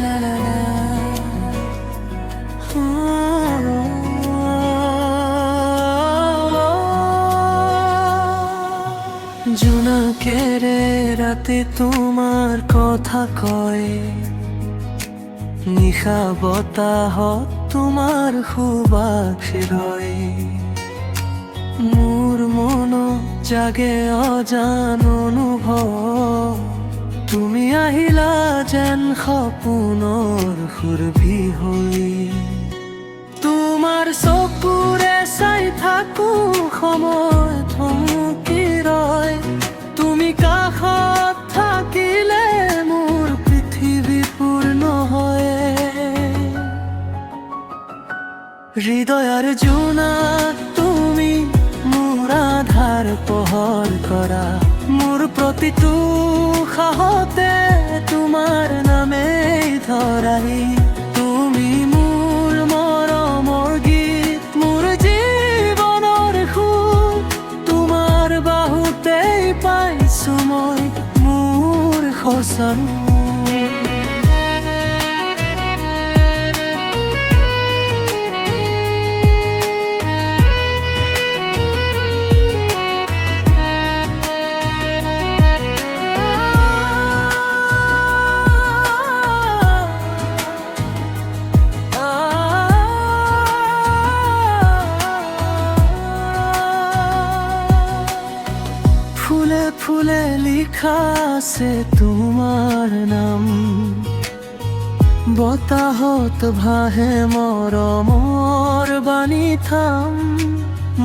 লা লা লা। জোনাকের রাতে তোমার কথা কয়, নিশা বতাহত তোমাৰ সুবাস ৰয়। মোৰ মন জাগে অজান অনুভৱ, তুমি আহিলা যেন সপোনৰ সুৰভি হৈ। তোমাৰ চকুৰে চাই থাকো সময় থমকি ৰয়, তুমি কাষত থাকিলে মোৰ পৃথিৱী পূৰ্ণ হয়। হৃদয়ৰ জোনাক তুমি মোৰ আধাৰ পোহৰ কৰা, মোৰ প্ৰতিটো সাহতে তোমাৰ নামেই ধৰাই। তুমি মোৰ মৰমৰ গীত, মোৰ জীৱনৰ সুখ, তোমাৰ বাহুতেই পাইছো মই মোৰ সঁচা ৰূপ। ফুলে ফুলে লিখা আছে তোমাৰ নাম, বতাহত ভাহে মৰমৰ বাণী থাম।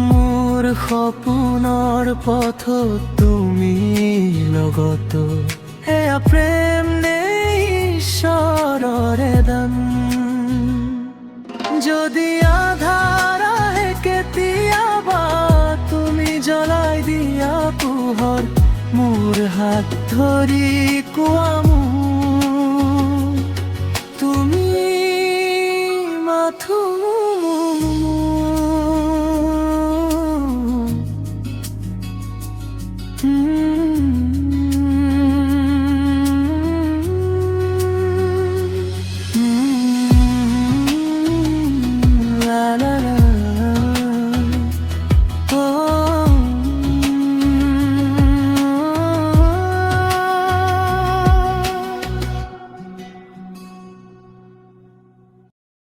মোৰ সপোনৰ পথত তুমি লগত, এয়া প্ৰেম নে ঈশ্বৰৰে দান। যদি আধাৰ আহে কেতিয়াবা, তুমি জ্বলাই দিয়া পোহৰ, মোৰ হাত ধৰি কোৱা